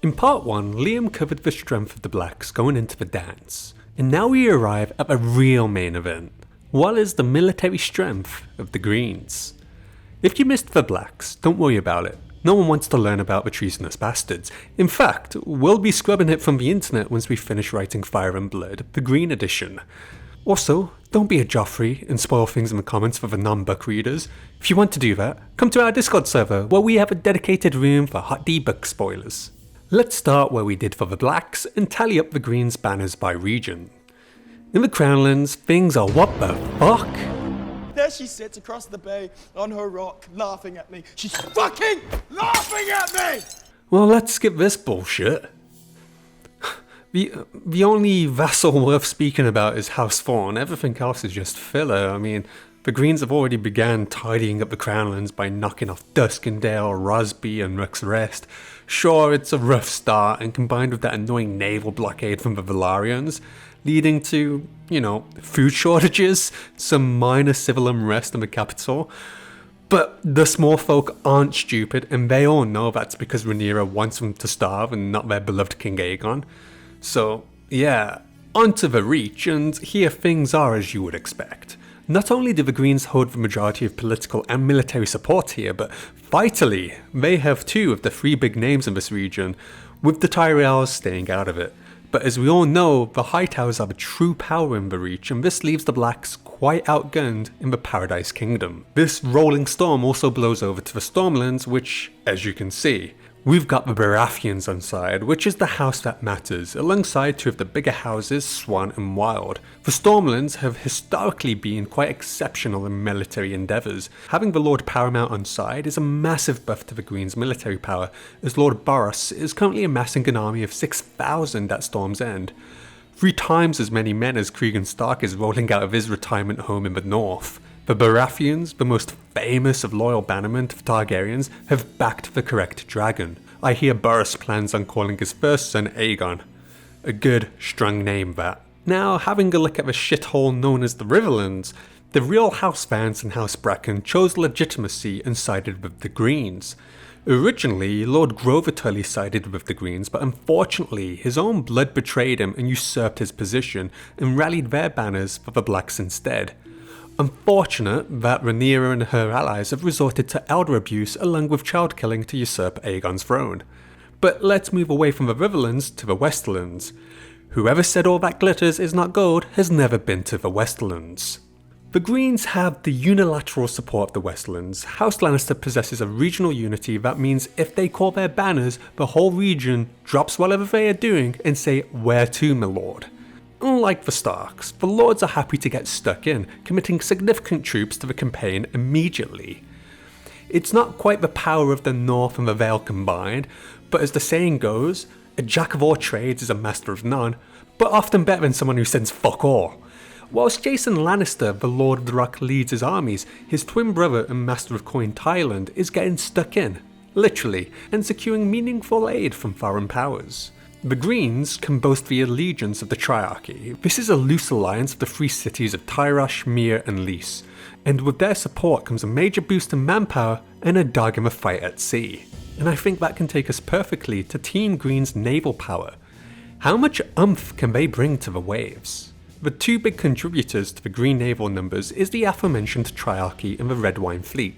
In part 1, Liam covered the strength of the Blacks going into the dance, and now we arrive at the real main event. What is the military strength of the Greens? If you missed the Blacks, don't worry about it. No one wants to learn about the treasonous bastards. In fact, we'll be scrubbing it from the internet once we finish writing Fire and Blood, the Green edition. Also, don't be a Joffrey and spoil things in the comments for the non-book readers. If you want to do that, come to our Discord server where we have a dedicated room for hot D-book spoilers. Let's start where we did for the Blacks and tally up the Greens' banners by region. In the Crownlands, things are what the fuck? There she sits across the bay on her rock, laughing at me. She's fucking laughing at me! Well, let's skip this bullshit. The only vassal worth speaking about is House Thorn. Everything else is just filler. I mean, the Greens have already began tidying up the Crownlands by knocking off Duskendale, Rosby and Rook's Rest. Sure, it's a rough start, and combined with that annoying naval blockade from the Velaryons, leading to, food shortages, some minor civil unrest in the capital. But the small folk aren't stupid, and they all know that's because Rhaenyra wants them to starve and not their beloved King Aegon. So, yeah, onto the Reach, and here things are as you would expect. Not only do the Greens hold the majority of political and military support here, but vitally, they have 2 of the 3 big names in this region, with the Tyrells staying out of it. But as we all know, the Hightowers are the true power in the Reach, and this leaves the Blacks quite outgunned in the Paradise Kingdom. This rolling storm also blows over to the Stormlands, which, as you can see, we've got the Baratheons on side, which is the house that matters, alongside 2 of the bigger houses, Swan and Wild. The Stormlands have historically been quite exceptional in military endeavours. Having the Lord Paramount on side is a massive buff to the Greens' military power, as Lord Boros is currently amassing an army of 6,000 at Storm's End. 3 times as many men as Cregan Stark is rolling out of his retirement home in the north. The Baratheons, the most famous of loyal bannermen of Targaryens, have backed the correct dragon. I hear Boros plans on calling his first son Aegon. A good, strong name, that. Now, having a look at the shithole known as the Riverlands, the real House Vance and House Bracken chose legitimacy and sided with the Greens. Originally, Lord Grover Tully sided with the Greens, but unfortunately his own blood betrayed him and usurped his position and rallied their banners for the Blacks instead. Unfortunate that Rhaenyra and her allies have resorted to elder abuse along with child killing to usurp Aegon's throne. But let's move away from the Riverlands to the Westerlands. Whoever said all that glitters is not gold has never been to the Westerlands. The Greens have the unilateral support of the Westerlands. House Lannister possesses a regional unity that means if they call their banners, the whole region drops whatever they are doing and say, "Where to, my lord?" Unlike the Starks, the Lords are happy to get stuck in, committing significant troops to the campaign immediately. It's not quite the power of the North and the Vale combined, but as the saying goes, a jack of all trades is a master of none, but often better than someone who sends fuck all. Whilst Jason Lannister, the Lord of the Rock, leads his armies, his twin brother and Master of Coin Tyland is getting stuck in, literally, and securing meaningful aid from foreign powers. The Greens can boast the allegiance of the Triarchy. This is a loose alliance of the 3 cities of Tyrosh, Myr and Lys, and with their support comes a major boost in manpower and a dog in the fight at sea. And I think that can take us perfectly to Team Green's naval power. How much oomph can they bring to the waves? The 2 big contributors to the Green naval numbers is the aforementioned Triarchy and the Red Wine Fleet.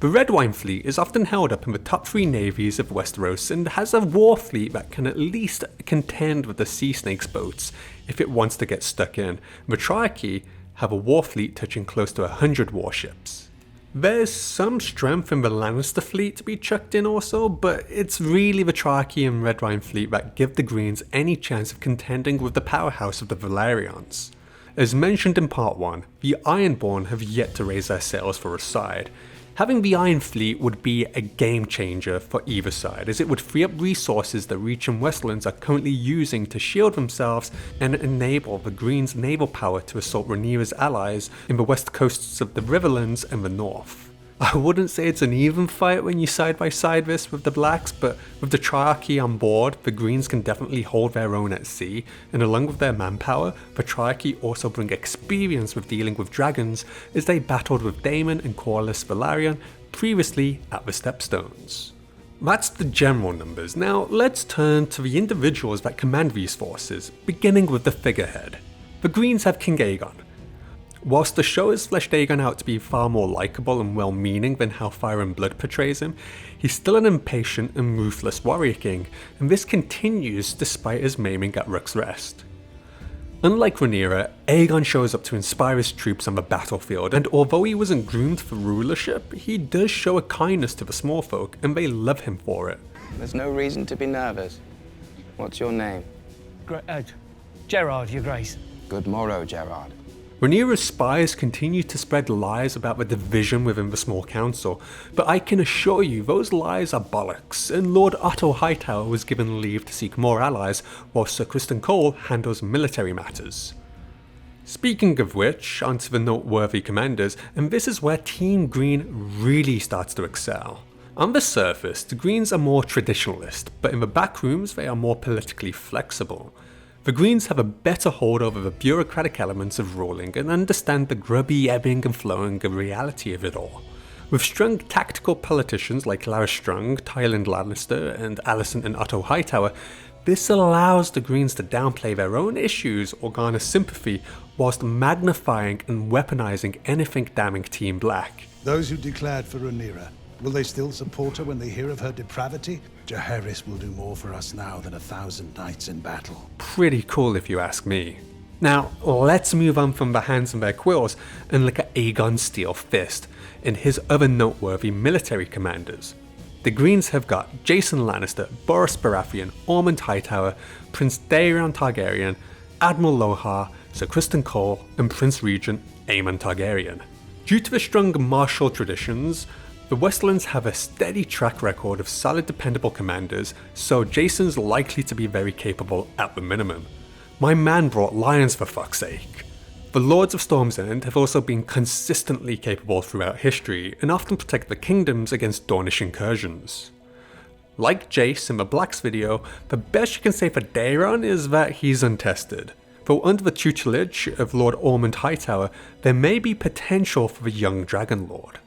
The Red Wine Fleet is often held up in the top 3 navies of Westeros and has a war fleet that can at least contend with the Sea Snake's boats if it wants to get stuck in. The Triarchy have a war fleet touching close to 100 warships. There's some strength in the Lannister fleet to be chucked in also, but it's really the Triarchy and Red Wine Fleet that give the Greens any chance of contending with the powerhouse of the Velaryons. As mentioned in part 1, the Ironborn have yet to raise their sails for a side. Having the Iron Fleet would be a game changer for either side, as it would free up resources the Reach and Westlands are currently using to shield themselves and enable the Greens' naval power to assault Rhaenyra's allies in the west coasts of the Riverlands and the north. I wouldn't say it's an even fight when you side by side this with the Blacks, but with the Triarchy on board, the Greens can definitely hold their own at sea, and along with their manpower, the Triarchy also bring experience with dealing with dragons as they battled with Daemon and Corlys Velaryon previously at the Stepstones. That's the general numbers. Now let's turn to the individuals that command these forces, beginning with the figurehead. The Greens have King Aegon. Whilst the show has fleshed Aegon out to be far more likeable and well-meaning than how Fire and Blood portrays him, he's still an impatient and ruthless warrior king, and this continues despite his maiming at Rook's Rest. Unlike Rhaenyra, Aegon shows up to inspire his troops on the battlefield, and although he wasn't groomed for rulership, he does show a kindness to the small folk, and they love him for it. There's no reason to be nervous. What's your name? Gerard, Your Grace. Good morrow, Gerard. Rhaenyra's spies continue to spread lies about the division within the small council, but I can assure you those lies are bollocks, and Lord Otto Hightower was given leave to seek more allies, while Sir Criston Cole handles military matters. Speaking of which, onto the noteworthy commanders, and this is where Team Green really starts to excel. On the surface, the Greens are more traditionalist, but in the back rooms they are more politically flexible. The Greens have a better hold over the bureaucratic elements of ruling and understand the grubby ebbing and flowing of reality of it all. With strong tactical politicians like Larys Strong, Tywin Lannister, and Alicent and Otto Hightower, this allows the Greens to downplay their own issues or garner sympathy whilst magnifying and weaponizing anything damning Team Black. Those who declared for Rhaenyra, will they still support her when they hear of her depravity? Jaehaerys will do more for us now than 1,000 knights in battle. Pretty cool if you ask me. Now, let's move on from the hands and their quills and look at Aegon's steel fist and his other noteworthy military commanders. The Greens have got Jason Lannister, Boris Baratheon, Aemond Hightower, Prince Daeron Targaryen, Admiral Lohar, Sir Criston Cole, and Prince Regent Aemon Targaryen. Due to the strong martial traditions, the Westerlands have a steady track record of solid dependable commanders, so Jason's likely to be very capable at the minimum. My man brought lions for fuck's sake. The Lords of Storm's End have also been consistently capable throughout history and often protect the kingdoms against Dornish incursions. Like Jace in the Blacks video, the best you can say for Daeron is that he's untested. Though under the tutelage of Lord Aemond Hightower, there may be potential for the young Dragon Lord.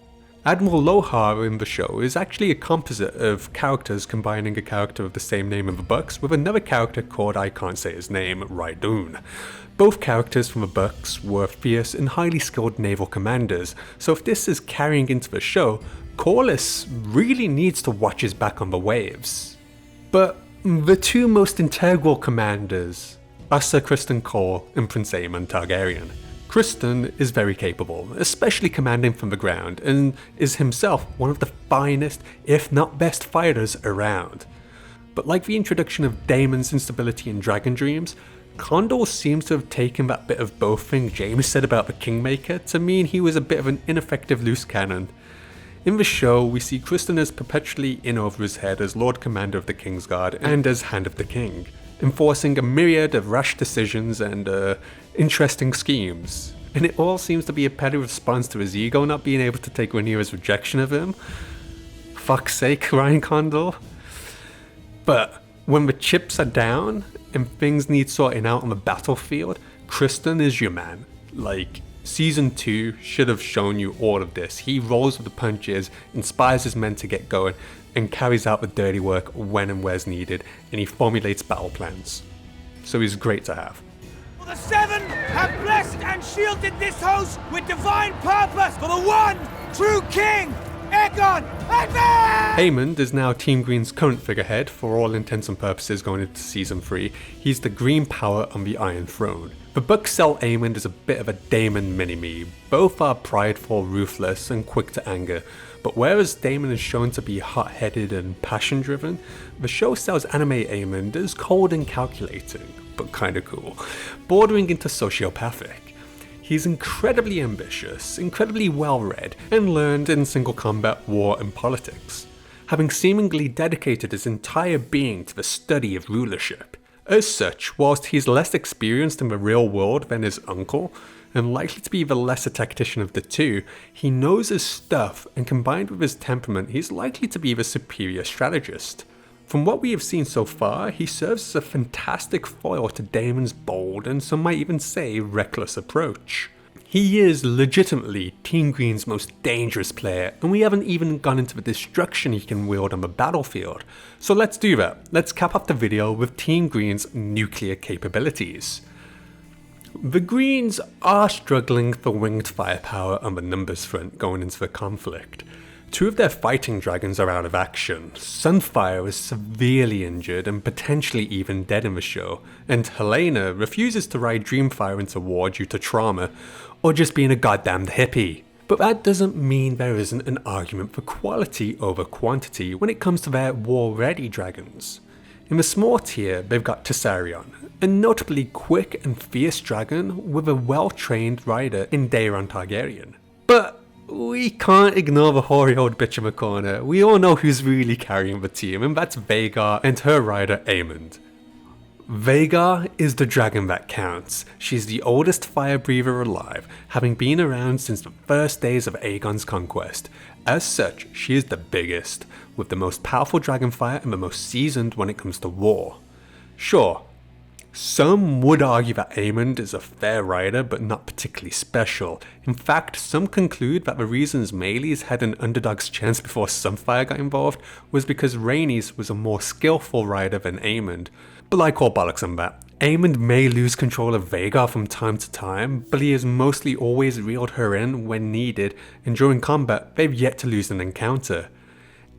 Admiral Lohar in the show is actually a composite of characters combining a character of the same name in the books with another character called, I can't say his name, Rydun. Both characters from the books were fierce and highly skilled naval commanders, so if this is carrying into the show, Corlys really needs to watch his back on the waves. But the two most integral commanders are Sir Criston Cole and Prince Aemon Targaryen. Criston is very capable, especially commanding from the ground, and is himself one of the finest, if not best fighters around. But like the introduction of Daemon's instability in Dragon Dreams, Condor seems to have taken that bit of both thing James said about the Kingmaker to mean he was a bit of an ineffective loose cannon. In the show, we see Criston as perpetually in over his head as Lord Commander of the Kingsguard and as Hand of the King, enforcing a myriad of rash decisions and interesting schemes. And it all seems to be a petty response to his ego not being able to take Rhaenyra's rejection of him. Fuck's sake, Ryan Condor. But when the chips are down and things need sorting out on the battlefield, Criston is your man. Like, Season 2 should have shown you all of this. He rolls with the punches, inspires his men to get going, and carries out the dirty work when and where's needed, and he formulates battle plans. So he's great to have. The Seven have blessed and shielded this host with divine purpose for the one true king, Aegon II! Aemond is now Team Green's current figurehead for all intents and purposes going into Season 3. He's the green power on the Iron Throne. The books sell Aemond as a bit of a Daemon mini-me. Both are prideful, ruthless, and quick to anger. But whereas Daemon is shown to be hot-headed and passion-driven, the show sells anime Aemond as cold and calculating, but kinda cool, bordering into sociopathic. He's incredibly ambitious, incredibly well-read, and learned in single combat, war, and politics, having seemingly dedicated his entire being to the study of rulership. As such, whilst he's less experienced in the real world than his uncle, and likely to be the lesser tactician of the two, he knows his stuff, and combined with his temperament, he's likely to be the superior strategist. From what we have seen so far, he serves as a fantastic foil to Daemon's bold, and some might even say reckless approach. He is legitimately Team Green's most dangerous player, and we haven't even gone into the destruction he can wield on the battlefield. So let's do that. Let's cap off the video with Team Green's nuclear capabilities. The Greens are struggling for winged firepower on the numbers front going into the conflict. 2 of their fighting dragons are out of action, Sunfire is severely injured and potentially even dead in the show, and Helena refuses to ride Dreamfire into war due to trauma, or just being a goddamned hippie. But that doesn't mean there isn't an argument for quality over quantity when it comes to their war-ready dragons. In the small tier, they've got Tessarion, a notably quick and fierce dragon with a well-trained rider in Daeron Targaryen. But we can't ignore the hoary old bitch in the corner. We all know who's really carrying the team, and that's Vhagar and her rider Aemond. Vhagar is the dragon that counts. She's the oldest fire breather alive, having been around since the first days of Aegon's conquest. As such, she is the biggest, with the most powerful dragonfire and the most seasoned when it comes to war. Sure, some would argue that Aemond is a fair rider but not particularly special. In fact, some conclude that the reasons Meleys had an underdog's chance before Sunfire got involved was because Rhaenys was a more skillful rider than Aemond. But I call bollocks on that. Aemond may lose control of Vhagar from time to time, but he has mostly always reeled her in when needed, and during combat they've yet to lose an encounter.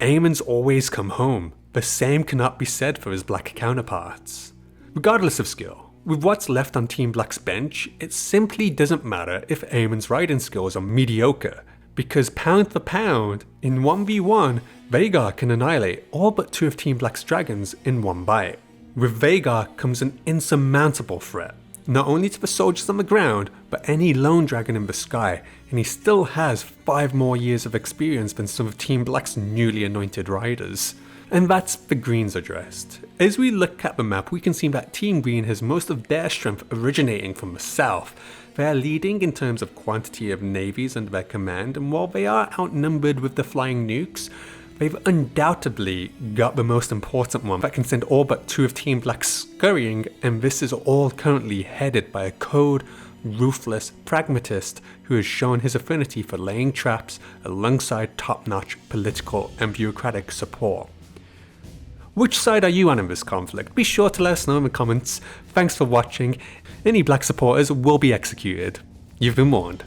Aemond's always come home. The same cannot be said for his black counterparts. Regardless of skill, with what's left on Team Black's bench, it simply doesn't matter if Aemond's riding skills are mediocre, because pound for pound, in 1v1, Vhagar can annihilate all but 2 of Team Black's dragons in one bite. With Vhagar comes an insurmountable threat, not only to the soldiers on the ground, but any lone dragon in the sky, and he still has 5 more years of experience than some of Team Black's newly anointed riders. And that's the Greens addressed. As we look at the map, we can see that Team Green has most of their strength originating from the south. They are leading in terms of quantity of navies under their command, and while they are outnumbered with the flying nukes, they've undoubtedly got the most important one that can send all but 2 of Team Black scurrying, and this is all currently headed by a cold, ruthless pragmatist who has shown his affinity for laying traps alongside top-notch political and bureaucratic support. Which side are you on in this conflict? Be sure to let us know in the comments. Thanks for watching. Any black supporters will be executed. You've been warned.